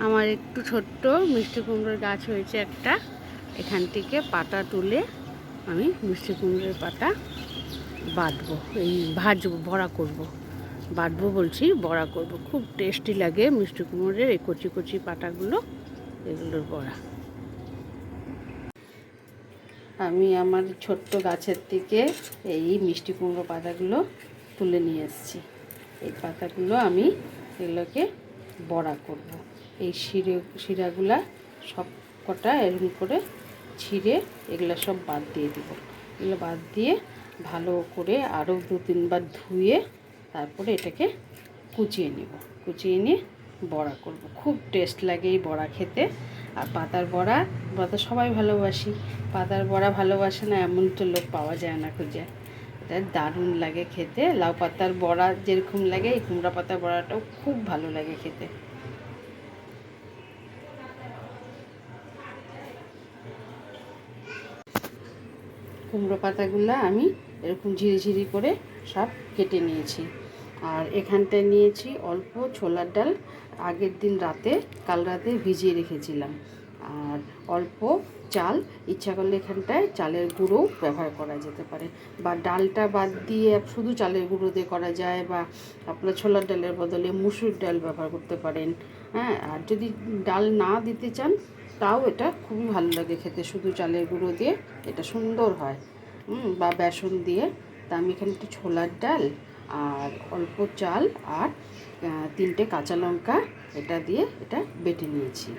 আমার একটু ছোট্ট মিষ্টি কুমড়োর গাছ হয়েছে একটা। এখান থেকে পাতা তুলে আমি মিষ্টি কুমড়োর পাতা বাটবো, এই ভাজবো, বড়া করব। বাটবো বলছি, বড়া করব। খুব টেস্টি লাগে মিষ্টি কুমড়োর এই কচি কচি পাতাগুলো, এগুলোর বড়া। আমি আমার ছোট্ট গাছের থেকে এই মিষ্টি কুমড়ো পাতাগুলো তুলে নিয়ে এসেছি। এই পাতাগুলো আমি এগুলোকে বড়া করব। এই শিরাগুলা সব কটা এরকম করে ছিঁড়ে এগুলো সব বাদ দিয়ে দিব। এগুলো বাদ দিয়ে ভালো করে আরও 2-3 বার ধুয়ে তারপরে এটাকে কুচিয়ে নেব। কুচিয়ে নিয়ে বড়া করব। খুব টেস্ট লাগে এই বড়া খেতে। আর পাতার বড়া আমরা তো সবাই ভালোবাসি, পাতার বড়া ভালোবাসে না এমন তো লোক পাওয়া যায় না খুঁজে। এটা দারুণ লাগে খেতে। লাউ পাতার বড়া যেরকম লাগে এই কুমড়া পাতার বড়াটাও খুব ভালো লাগে খেতে। কুমড়ো পাতাগুলো আমি এরকম ঝিরিঝিরি করে সব কেটে নিয়েছি। আর এখানটায় নিয়েছি অল্প ছোলার ডাল, আগের দিন রাতে, কাল রাতে ভিজিয়ে রেখেছিলাম। আর অল্প চাল, ইচ্ছা করলে এখানটায় চালের গুঁড়োও ব্যবহার করা যেতে পারে, বা ডালটা বাদ দিয়ে শুধু চালের গুঁড়ো দিয়ে করা যায়, বা আপনার ছোলার ডালের বদলে মুসুর ডাল ব্যবহার করতে পারেন। হ্যাঁ, আর যদি ডাল না দিতে চান তাও এটা খুবই ভালো লাগে খেতে, শুধু চালের গুঁড়ো দিয়ে এটা সুন্দর হয়। বা বেসন দিয়ে। তা আমি এখানে একটু ছোলার ডাল আর অল্প চাল আর 3টে কাঁচা লঙ্কা এটা দিয়ে এটা বেটে নিয়েছি।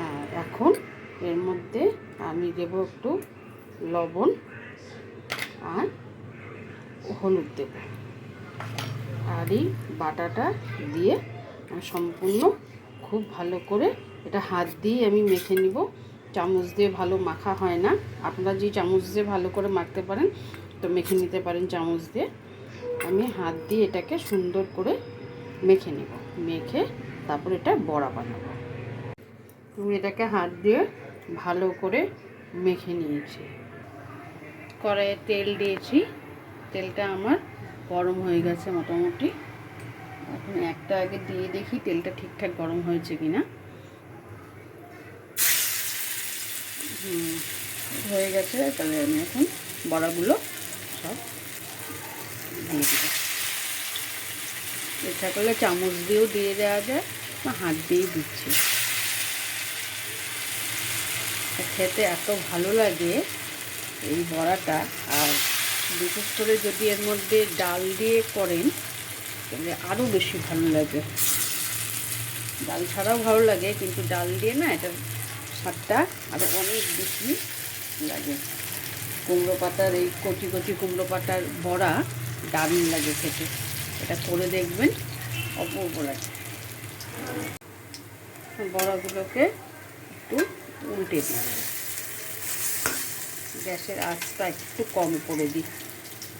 আর এখন এর মধ্যে আমি দেব একটু লবণ আর হলুদ দেব। আর এই বাটাটা দিয়ে সম্পূর্ণ খুব ভালো করে এটা হাত দিয়ে আমি মেখে নিব। চামচ দিয়ে ভালো মাখা হয় না, আপনারা যে চামচ দিয়ে ভালো করে মাখতে পারেন তো মেখে নিতে পারেন চামচ দিয়ে। আমি হাত দিয়ে এটাকে সুন্দর করে মেখে নেব, মেখে তারপর এটা বড়া বানাবো। আমি এটাকে হাত দিয়ে ভালো করে মেখে নিয়েছি। কড়াইয়ে তেল দিয়েছি, তেলটা আমার গরম হয়ে গেছে মোটামুটি। এখন একটা আগে দিয়ে দেখি তেলটা ঠিকঠাক গরম হয়েছে কিনা। হয়ে গেছে, তাহলে আমি এখন বড়াগুলো সব দিয়ে দেব। ইচ্ছা করলে চামচ দিয়েও দিয়ে দেওয়া যায়, বা হাত দিয়েই দিচ্ছি। খেতে এত ভালো লাগে এই বড়াটা। আর বিশেষ করে যদি এর মধ্যে ডাল দিয়ে করেন তাহলে আরও বেশি ভালো লাগে। ডাল ছাড়াও ভালো লাগে, কিন্তু ডাল দিয়ে না এটার স্বাদটা আরও অনেক বেশি লাগে। কুমড়ো পাতার এই কচি কচি কুমড়ো পাতার বড়া দারুণ লাগে খেতে। এটা করে দেখবেন, অপূর্ব লাগে। বড়াগুলোকে একটু উল্টে দিই, গ্যাসের আঁচটা একটু কম করে দিই।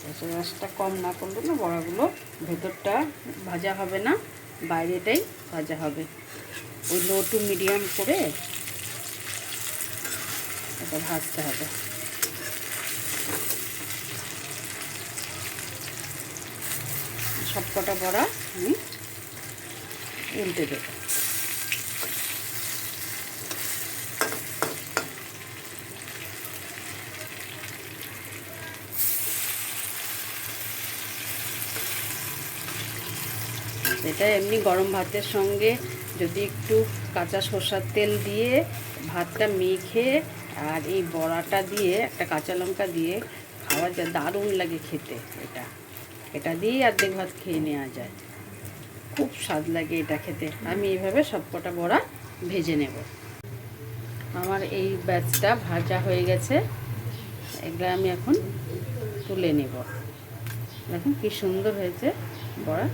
গ্যাসের আঁচটা কম না করলে না বড়াগুলো ভেতরটা ভাজা হবে না, বাইরেটাই ভাজা হবে। ওই লো টু মিডিয়াম করে এটা ভাজতে হবে। সবকটা বড়া আমি উল্টে দেব। এটা এমনি গরম ভাতের সঙ্গে যদি একটু কাঁচা সরষের তেল দিয়ে ভাতটা মেখে আর এই বড়াটা দিয়ে একটা কাঁচা লঙ্কা দিয়ে খাওয়া যায়, দারুণ লাগে খেতে। এটা দিয়েই অর্ধেক ভাত খেয়ে নেওয়া যায়, খুব স্বাদ লাগে এটা খেতে। আমি এইভাবে সবকটা বড়া ভেজে নেব। আমার এই ব্যাচটা ভাজা হয়ে গেছে, এগুলো আমি এখন তুলে নেব। দেখুন কি সুন্দর হয়েছে বড়া,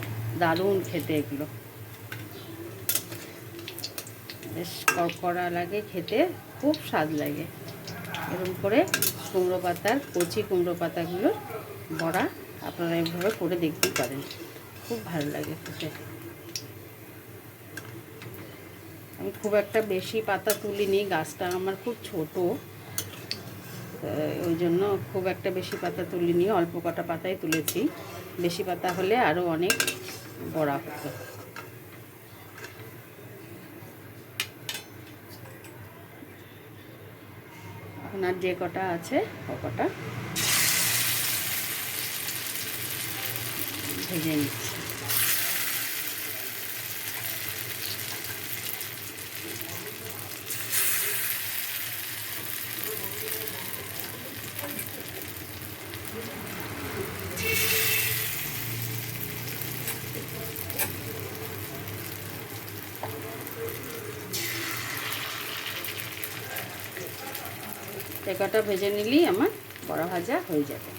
দারুণ খেতে। এগুলো বেশ কড়কড়া লাগে খেতে, খুব স্বাদ লাগে। এরকম করে কুমড়ো পাতার কচি কুমড়ো পাতাগুলো বড়া আপনারা এইভাবে করে দেখতেই পারেন, খুব ভালো লাগে খেতে। আমি খুব একটা বেশি পাতা তুলিনি, গাছটা আমার খুব ছোট, ওই জন্য খুব একটা বেশি পাতা তুলিনি, অল্প কটা পাতাই তুলেছি। বেশি পাতা হলে আরও অনেক বড়া হতো। এখন আর যে কটা আছে ও কটা ভেজে নিচ্ছি। এ কটা ভেজে নিলেই আমার বড়া ভাজা হয়ে যাবে।